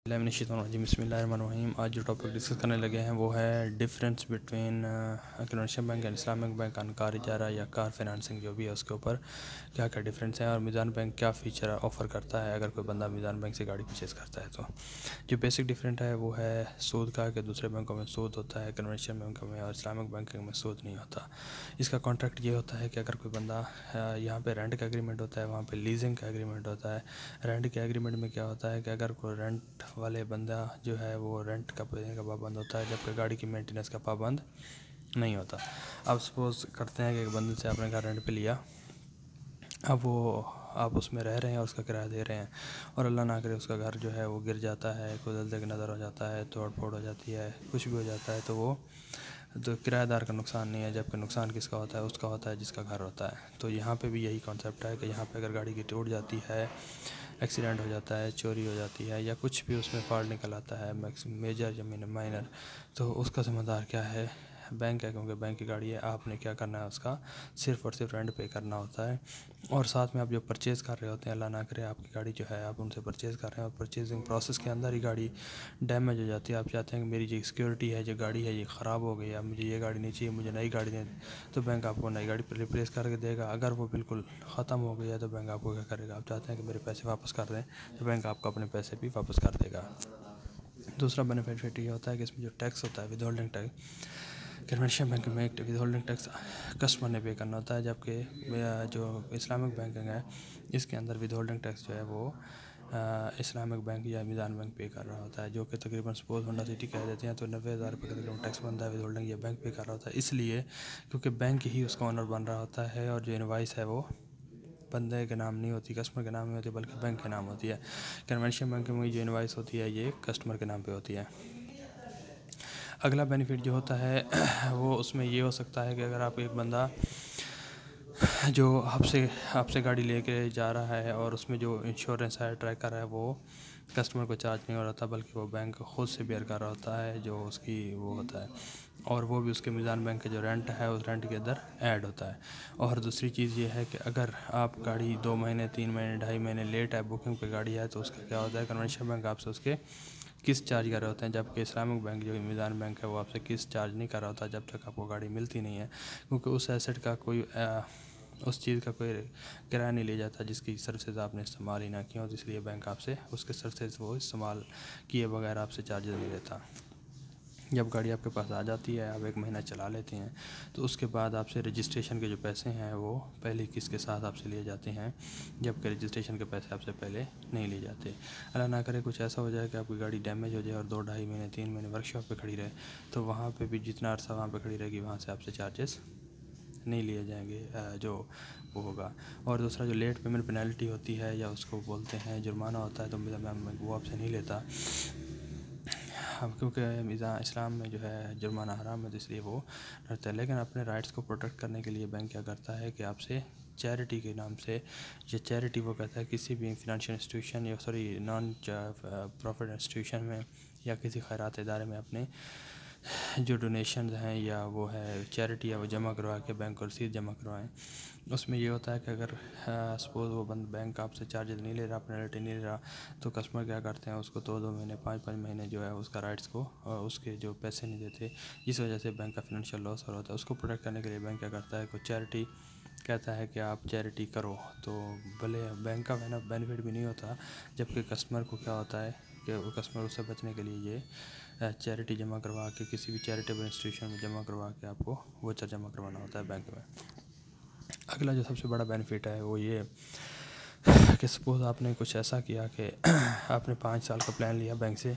बिस्मिल्लाहिर्रहमानिर्रहीम। आज जो टॉपिक डिस्कस करने लगे हैं वो है difference between conventional bank and Islamic bank on car इजारा या कार फाइनेंसिंग, जो भी है उसके ऊपर क्या क्या डिफरेंस है और मीज़ान बैंक क्या फ़ीचर ऑफ़र करता है अगर कोई बंदा मीज़ान बैंक से गाड़ी परचेज़ करता है। तो जो बेसिक डिफरेंट है वो है सूद का, कि दूसरे बैंकों में सूद होता है, कन्वेंशनल बैंकों में और इस्लामिक बैंकिंग में सूद नहीं होता। इसका कॉन्ट्रैक्ट ये होता है कि अगर कोई बंदा यहाँ पे रेंट का एग्रीमेंट होता है, वहाँ पे लीजिंग का एग्रीमेंट होता है। रेंट के एग्रीमेंट में क्या होता है कि अगर कोई रेंट वाले बंदा जो है वो रेंट का देने का पाबंद होता है, जबकि गाड़ी की मेंटेनेंस का पाबंद नहीं होता। अब सपोज़ करते हैं कि एक बंदे से आपने घर रेंट पे लिया, अब वो आप उसमें रह रहे हैं और उसका किराया दे रहे हैं, और अल्लाह ना करे उसका घर जो है वो गिर जाता है, कोई दलदल की नज़र हो जाता है, तोड़ फोड़ हो जाती है, कुछ भी हो जाता है, तो किराएदार का नुकसान नहीं है, जबकि नुकसान किसका होता है, उसका होता है जिसका घर होता है। तो यहाँ पे भी यही कॉन्सेप्ट है कि यहाँ पे अगर गाड़ी की टूट जाती है, एक्सीडेंट हो जाता है, चोरी हो जाती है या कुछ भी उसमें फॉल्ट निकल आता है, मेजर या माइनर, तो उसका ज़िम्मेदार क्या है? बैंक है, क्योंकि बैंक की गाड़ी है। आपने क्या करना है, उसका सिर्फ़ और सिर्फ रेंट पे करना होता है। और साथ में आप जो परचेज़ कर रहे होते हैं, अल्लाह ना करे आपकी गाड़ी जो है आप उनसे परचेज़ कर रहे हैं और परचेजिंग प्रोसेस के अंदर ही गाड़ी डैमेज हो जाती है। आप चाहते हैं कि मेरी जो सिक्योरिटी है, जो गाड़ी है, ये ख़राब हो गई, अब मुझे ये गाड़ी नहीं चाहिए, मुझे नई गाड़ी दें, तो बैंक आपको नई गाड़ी पर रिप्लेस करके देगा। अगर वो बिल्कुल ख़त्म हो गई है तो बैंक आपको क्या करेगा? आप चाहते हैं कि मेरे पैसे वापस कर दें, तो बैंक आपको अपने पैसे भी वापस कर देगा। दूसरा बेनिफिट ये होता है कि इसमें जो टैक्स होता है, with holding tax, conventional bank में विद होल्डिंग टैक्स कस्टमर ने पे करना होता है, जबकि जो इस्लामिक बैंकिंग है इसके अंदर विद होल्डिंग टैक्स जो है वो इस्लामिक बैंक या मीज़ान बैंक पे कर रहा होता है, जो कि तकरीबन सपोज होंडा सिटी कह देते हैं तो 90,000 रुपये का तकरीबन टैक्स बनता है, विद होल्डिंग ये बैंक पे कर रहा होता है, इसलिए क्योंकि बैंक ही उसका ऑनर बन रहा होता है। और जो इनवाइस है वो बंदे के नाम नहीं होती, कस्टमर के नाम नहीं होती, बल्कि बैंक के नाम होती है। कन्वेंशनल बैंक में जो इनवाइस होती है ये कस्टमर के नाम पे होती है। अगला बेनिफिट जो होता है वो उसमें ये हो सकता है कि अगर आप एक बंदा जो आपसे गाड़ी लेके जा रहा है और उसमें जो इंश्योरेंस है, ट्रैकर है, वो कस्टमर को चार्ज नहीं हो रहा था, बल्कि वो बैंक खुद से बेयर कर रहा होता है जो उसकी वो होता है, और वो भी उसके मीज़ान बैंक का जो रेंट है उस रेंट के अंदर ऐड होता है। और दूसरी चीज़ ये है कि अगर आप गाड़ी 2 महीने 3 महीने 2.5 महीने लेट है, बुकिंग पे गाड़ी है, तो उसका क्या होता है, कन्वेंशनल बैंक आपसे उसके किस्त चार्ज कर रहे होते हैं, जबकि इस्लामिक बैंक जो मीज़ान बैंक है वो आपसे किस्त चार्ज नहीं कर रहा होता जब तक आपको गाड़ी मिलती नहीं है, क्योंकि उस एसेट का कोई उस चीज़ का कोई किराया नहीं लिया जाता जिसकी सर्विसेज आपने इस्तेमाल ही ना की हो, तो इसलिए बैंक आपसे उसके सर्विसेज वो इस्तेमाल किए बगैर आपसे चार्जेस नहीं लेता। जब गाड़ी आपके पास आ जाती है, आप 1 महीना चला लेते हैं, तो उसके बाद आपसे रजिस्ट्रेशन के जो पैसे हैं वो पहली किस्त के साथ आपसे लिए जाते हैं, जबकि रजिस्ट्रेशन के पैसे आपसे पहले नहीं लिए जाते। अल्लाह ना करे कुछ ऐसा हो जाए कि आपकी गाड़ी डैमेज हो जाए और 2-2.5 महीने 3 महीने वर्कशॉप पे खड़ी रहे, तो वहाँ पे भी जितना अर्सा वहाँ पे खड़ी रहेगी वहाँ से आपसे चार्जेस नहीं लिए जाएंगे जो वो होगा। और दूसरा जो लेट पेमेंट पेनल्टी होती है या उसको बोलते हैं जुर्माना होता है, तो वो आपसे नहीं लेता। अब क्योंकि इस्लाम में जो है जुर्माना हराम है, तो इसलिए वो डरता है। लेकिन अपने राइट्स को प्रोटेक्ट करने के लिए बैंक क्या करता है कि आपसे चैरिटी के नाम से, ये चैरिटी वो कहता है किसी भी फिनंशियल इंस्टीट्यूशन या नॉन प्रॉफिट इंस्टीट्यूशन में या किसी खैरात इदारे में अपने जो डोनेशन हैं या वो है चैरिटी है वो जमा करवा के बैंक को रसीद जमा करवाएं। उसमें ये होता है कि अगर सपोज़ वो बैंक आपसे चार्जेस नहीं ले रहा, पेनल्टी नहीं ले रहा, तो कस्टमर क्या करते हैं, उसको 2-2 महीने 5-5 महीने जो है उसका राइट्स को उसके जो पैसे नहीं देते, जिस वजह से बैंक का फिनंशियल लॉस हो रहा होता है। उसको प्रोटेक्ट करने के लिए बैंक क्या करता है, कोई चैरिटी कहता है कि आप चैरिटी करो, तो भले बैंक का बेनिफिट भी नहीं होता, जबकि कस्टमर को क्या होता है कि वो कस्टमर उससे बचने के लिए ये चैरिटी जमा करवा के किसी भी चैरिटेबल इंस्टीट्यूशन में जमा करवा के आपको वोचर जमा करवाना होता है बैंक में। अगला जो सबसे बड़ा बेनिफिट है वो ये कि सपोज़ आपने कुछ ऐसा किया कि आपने 5 साल का प्लान लिया बैंक से,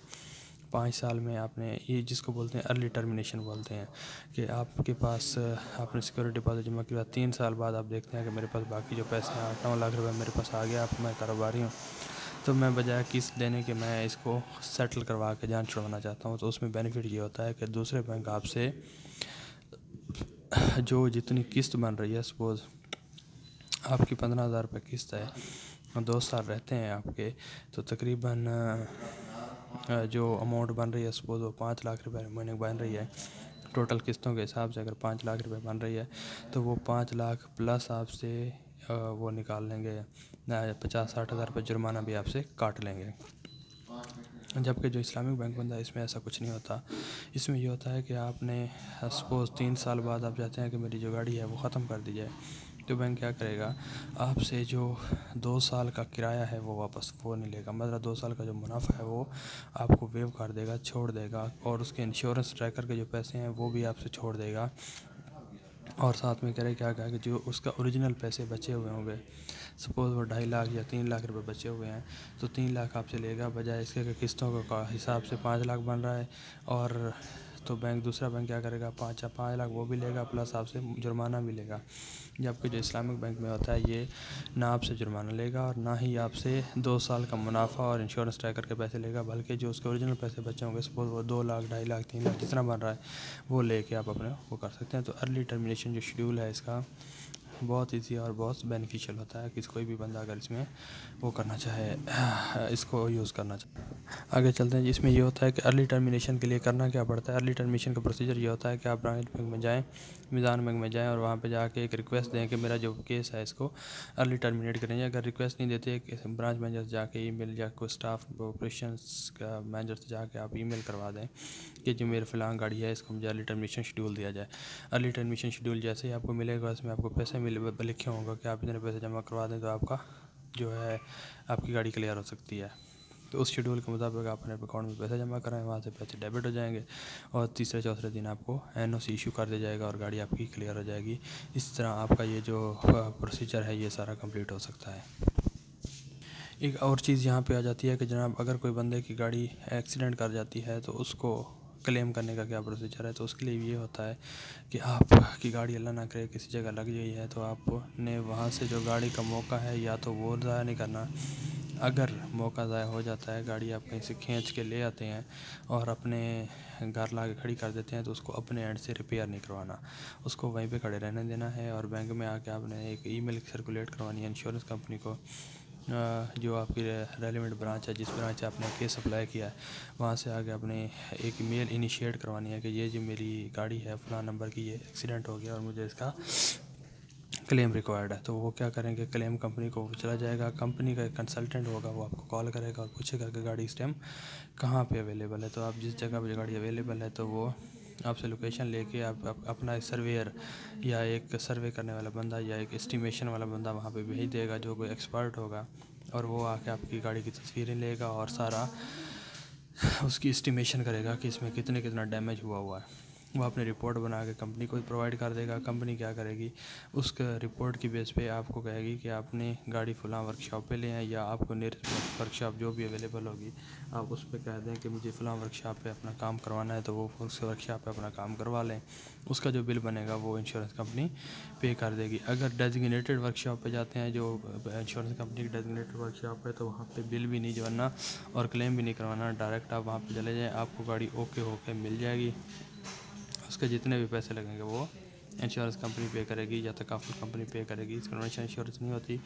5 साल में आपने ये जिसको बोलते हैं अर्ली टर्मिनेशन बोलते हैं, कि आपके पास आपने सिक्योरिटी डिपॉजिट जमा किया, 3 साल बाद आप देखते हैं कि मेरे पास बाकी जो पैसे हैं 8-9 लाख रुपए मेरे पास आ गया, अब मैं कारोबारी हूँ, तो मैं बजाय किस्त देने के मैं इसको सेटल करवा के जान छुड़वाना चाहता हूँ। तो उसमें बेनिफिट ये होता है कि दूसरे बैंक आपसे जो जितनी किस्त बन रही है, सपोज़ आपकी 15,000 रुपये किस्त है और 2 साल रहते हैं आपके, तो तकरीबन जो अमाउंट बन रही है, सपोज़ वो 5 लाख रुपए महीने बन रही है, टोटल किस्तों के हिसाब से अगर 5 लाख रुपए बन रही है, तो वो 5 लाख प्लस आपसे वो निकाल लेंगे 50-60 हज़ार रुपये जुर्माना भी आपसे काट लेंगे। जबकि जो इस्लामिक बैंक बनता है इसमें ऐसा कुछ नहीं होता। इसमें ये होता है कि आपने सपोज़ 3 साल बाद आप चाहते हैं कि मेरी जो गाड़ी है वो ख़त्म कर दी जाए, तो बैंक क्या करेगा, आपसे जो 2 साल का किराया है वो वापस वो नहीं लेगा, मतलब 2 साल का जो मुनाफा है वो आपको वेव कर देगा, छोड़ देगा, और उसके इंश्योरेंस ट्रैकर के जो पैसे हैं वो भी आपसे छोड़ देगा। और साथ में करे क्या कहा कि जो उसका ओरिजिनल पैसे बचे हुए होंगे, सपोज़ वो 2.5 लाख या 3 लाख रुपए बचे हुए हैं, तो 3 लाख आपसे लेगा, बजाय इसके कि किस्तों का हिसाब से 5 लाख बन रहा है, और तो दूसरा बैंक क्या करेगा, 5 लाख वो भी लेगा, प्लस आपसे जुर्माना भी लेगा। जबकि जो इस्लामिक बैंक में होता है ये ना आपसे जुर्माना लेगा और ना ही आपसे 2 साल का मुनाफा और इंश्योरेंस ट्रैकर के पैसे लेगा, बल्कि जो उसके ओरिजिनल पैसे बचे होंगे, सपोज़ वो 2 लाख, 2.5 लाख, 3 लाख जितना बन रहा है वो लेके आप अपने वो कर सकते हैं। तो अर्ली टर्मिनेशन जो शेड्यूल है इसका बहुत ईजी और बहुत बेनिफिशियल होता है कि कोई भी बंदा अगर इसमें वो करना चाहे, इसको यूज़ करना चाहे। आगे चलते हैं। इसमें ये होता है कि अर्ली टर्मिनेशन के लिए करना क्या पड़ता है। अर्ली टर्मिनेशन का प्रोसीजर ये होता है कि आप ब्रांच बैंक में जाएँ, मीज़ान बैंक में जाएँ और वहाँ पे जाके एक रिक्वेस्ट दें कि मेरा जो केस है इसको अर्ली टर्मिनेट करेंगे। अगर रिक्वेस्ट नहीं देते, ब्रांच मैनेजर से जाके ईमेल या कोई स्टाफ ऑपरेशंस का मैनेजर से जाके आप ईमेल करवा दें कि जो मेरे फ़लाँ गाड़ी है इसको मुझे अर्ली टर्मिनेशन शेड्यूल दिया जाए। अर्ली टर्मिनेशन शेड्यूल जैसे ही आपको मिलेगा इसमें आपको पैसे लिखे होंगे कि आप इतने पैसे जमा करवा दें तो आपका जो है आपकी गाड़ी क्लियर हो सकती है। तो उस शेड्यूल के मुताबिक आप अपने अकाउंट में पैसे जमा कराएं, वहाँ से पैसे डेबिट हो जाएंगे और तीसरे चौथे दिन आपको एनओसी इशू कर दिया जाएगा और गाड़ी आपकी क्लियर हो जाएगी। इस तरह आपका ये जो प्रोसीजर है ये सारा कंप्लीट हो सकता है। एक और चीज़ यहाँ पे आ जाती है कि जनाब अगर कोई बंदे की गाड़ी एक्सीडेंट कर जाती है तो उसको क्लेम करने का क्या प्रोसीजर है। तो उसके लिए ये होता है कि आपकी गाड़ी अल्लाह ना करे किसी जगह लग गई है तो आपने वहाँ से जो गाड़ी का मौका है या तो वो ज़ाया नहीं करना। अगर मौका ज़ाया हो जाता है, गाड़ी आप कहीं से खींच के ले आते हैं और अपने घर ला के खड़ी कर देते हैं, तो उसको अपने एंड से रिपेयर नहीं करवाना, उसको वहीं पे खड़े रहने देना है। और बैंक में आके आपने एक ईमेल सर्कुलेट करवानी है इंश्योरेंस कंपनी को, जो आपकी रेलिवेंट ब्रांच है, जिस ब्रांच से आपने केस अप्लाई किया है, वहाँ से आगे आपने एक मेल इनिशिएट करवानी है कि ये जो मेरी गाड़ी है फ़लाँ नंबर की, ये एक्सीडेंट हो गया और मुझे इसका क्लेम रिक्वायर्ड है। तो वो क्या करेंगे, क्लेम कंपनी को चला जाएगा, कंपनी का एक कंसल्टेंट होगा वो आपको कॉल करेगा और पूछेगा कि गाड़ी इस टाइम कहाँ पे अवेलेबल है। तो आप जिस जगह पे गाड़ी अवेलेबल है तो वो आपसे लोकेशन लेके आप अपना एक सर्वेयर या एक सर्वे करने वाला बंदा या एक एस्टिमेशन वाला बंदा वहाँ पे भेज देगा, जो कोई एक्सपर्ट होगा, और वो आके आपकी गाड़ी की तस्वीरें लेगा और सारा उसकी एस्टिमेशन करेगा कि इसमें कितना डैमेज हुआ है। वो अपनी रिपोर्ट बना के कंपनी को प्रोवाइड कर देगा। कंपनी क्या करेगी, उस रिपोर्ट की बेस पे आपको कहेगी कि आपने गाड़ी फ़लाँ वर्कशॉप पे ले आए, या आपको नियरेस्ट वर्कशॉप जो भी अवेलेबल होगी आप उस पर कह दें कि मुझे फ़लाँ वर्कशॉप पे अपना काम करवाना है, तो वो उस वर्कशॉप पे अपना काम करवा लें। उसका जो बिल बनेगा वो इंश्योरेंस कंपनी पे कर देगी। अगर डेजिग्नेटेड वर्कशॉप पे जाते हैं, जो इंश्योरेंस कंपनी की डेजिग्नेटेड वर्कशॉप है, तो वहाँ पे बिल भी नहीं बनना और क्लेम भी नहीं करवाना, डायरेक्ट आप वहाँ पे चले जाएँ, आपको गाड़ी ओके होके मिल जाएगी। उसके जितने भी पैसे लगेंगे वो इंश्योरेंस कंपनी पे करेगी या तकाफुल कंपनी पे करेगी। इसमें हमेशा इंश्योरेंस नहीं होती,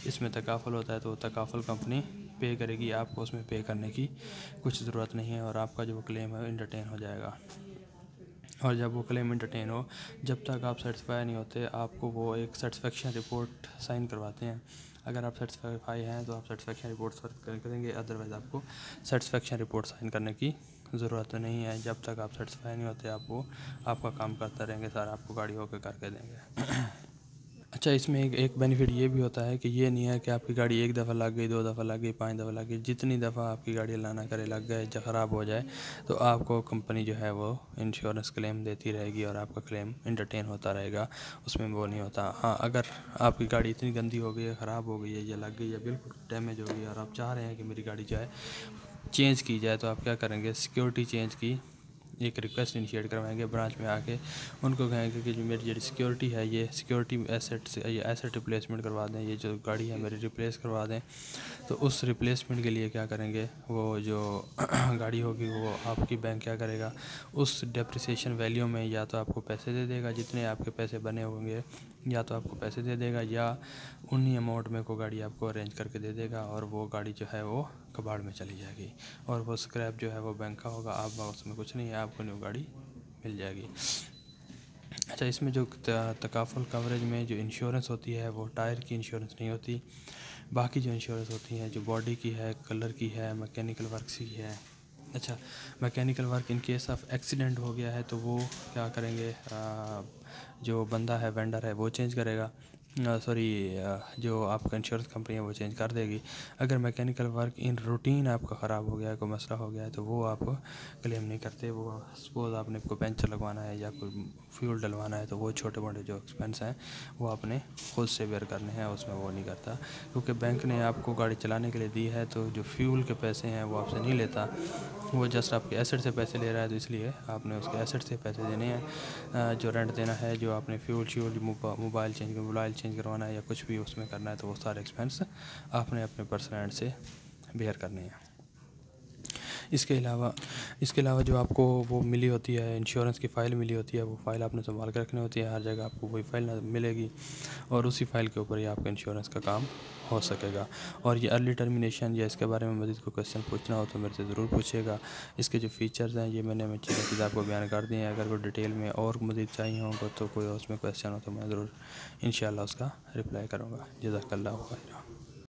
इसमें तकाफुल होता है, तो तकाफुल कंपनी पे करेगी, आपको उसमें पे करने की कुछ ज़रूरत नहीं है और आपका जो क्लेम है इंटरटेन हो जाएगा। और जब वो क्लेम इंटरटेन हो, जब तक आप सर्टिफाई नहीं होते, आपको वो एक सर्टिफिकेशन रिपोर्ट साइन करवाते हैं। अगर आप सर्टिफाई हैं तो आप सर्टिफिकेशन रिपोर्ट करेंगे, अदरवाइज़ आपको सर्टिफिकेशन रिपोर्ट साइन करने की ज़रूरत नहीं है। जब तक आप सर्टिफाई नहीं होते, आप वो आपका काम करते रहेंगे, सारा आपको गाड़ी होकर करके देंगे। अच्छा, इसमें एक बेनिफिट ये भी होता है कि ये नहीं है कि आपकी गाड़ी एक दफ़ा लग गई, 2 दफ़ा लग गई, 5 दफ़ा लग गई, जितनी दफ़ा आपकी गाड़ी अल्लाह ना करे लग गए, जब ख़राब हो जाए, तो आपको कंपनी जो है वो इंश्योरेंस क्लेम देती रहेगी और आपका क्लेम इंटरटेन होता रहेगा, उसमें वो नहीं होता। हाँ, अगर आपकी गाड़ी इतनी गंदी हो गई है, ख़राब हो गई है या लग गई है, बिल्कुल डैमेज हो गई है और आप चाह रहे हैं कि मेरी गाड़ी जो है चेंज की जाए, तो आप क्या करेंगे, सिक्योरिटी चेंज की एक रिक्वेस्ट इनिशिएट करवाएंगे ब्रांच में आके, उनको कहेंगे कि जो मेरी जो सिक्योरिटी है, ये सिक्योरिटी एसेट से ये एसेट रिप्लेसमेंट करवा दें, ये जो गाड़ी है मेरी रिप्लेस करवा दें। तो उस रिप्लेसमेंट के लिए क्या करेंगे, वो जो गाड़ी होगी वो आपकी बैंक क्या करेगा, उस डेप्रिसिएशन वैल्यू में या तो आपको पैसे दे देगा, जितने आपके पैसे बने होंगे, या तो आपको पैसे दे देगा या उन्हीं अमाउंट में को गाड़ी आपको अरेंज करके दे देगा और वो गाड़ी जो है वो कबाड़ में चली जाएगी और वो स्क्रैप जो है वो बैंक का होगा, आप उसमें कुछ नहीं है, आपको न्यू गाड़ी मिल जाएगी। अच्छा, इसमें जो तकाफुल कवरेज में जो इंश्योरेंस होती है वो टायर की इंश्योरेंस नहीं होती, बाकी जो इंश्योरेंस होती हैं जो बॉडी की है, कलर की है, मैकेनिकल वर्क्स की है, अच्छा, mechanical work in case of accident हो गया है तो वो क्या करेंगे, जो बंदा है वेंडर है वो चेंज करेगा, सॉरी जो आपका इंश्योरेंस कंपनी है वो चेंज कर देगी। अगर मैकेनिकल वर्क इन रूटीन आपका ख़राब हो गया है, कोई मसला हो गया है, तो वो आप क्लेम नहीं करते। वो सपोज़ आपने को पंचर लगवाना है या कोई फ्यूल डलवाना है तो वो छोटे मोटे जो एक्सपेंस हैं वो आपने खुद से बेयर करने हैं, उसमें वो नहीं करता। क्योंकि बैंक ने आपको गाड़ी चलाने के लिए दी है तो जो फ्यूल के पैसे हैं वो आपसे नहीं लेता, वो जस्ट आपके एसेट से पैसे ले रहा है, तो इसलिए आपने उसके एसेट से पैसे देने हैं। जो रेंट देना है, जो आपने फ्यूल मोबाइल चेंज करवाना है या कुछ भी उसमें करना है, तो वो सारे एक्सपेंस आपने अपने पर्सनल एंड से बेयर करने हैं। इसके अलावा जो आपको वो मिली होती है, इंश्योरेंस की फ़ाइल मिली होती है, वो फ़ाइल आपने संभाल कर रखनी होती है। हर जगह आपको वही फ़ाइल मिलेगी और उसी फ़ाइल के ऊपर ही आपका इंश्योरेंस का काम हो सकेगा। और ये अर्ली टर्मिनेशन या इसके बारे में मज़ीद कोई क्वेश्चन पूछना हो तो मेरे से ज़रूर पूछिएगा। इसके जो फ़ीचर्स हैं ये मैंने चीज़ें आपको बयान कर दी हैं। अगर कोई डिटेल में और मज़ीद चाहिए होगा तो कोई उसमें क्वेश्चन हो तो मैं ज़रूर इंशाअल्लाह उसका रिप्लाई करूँगा। जज़ाकल्लाहु खैरा।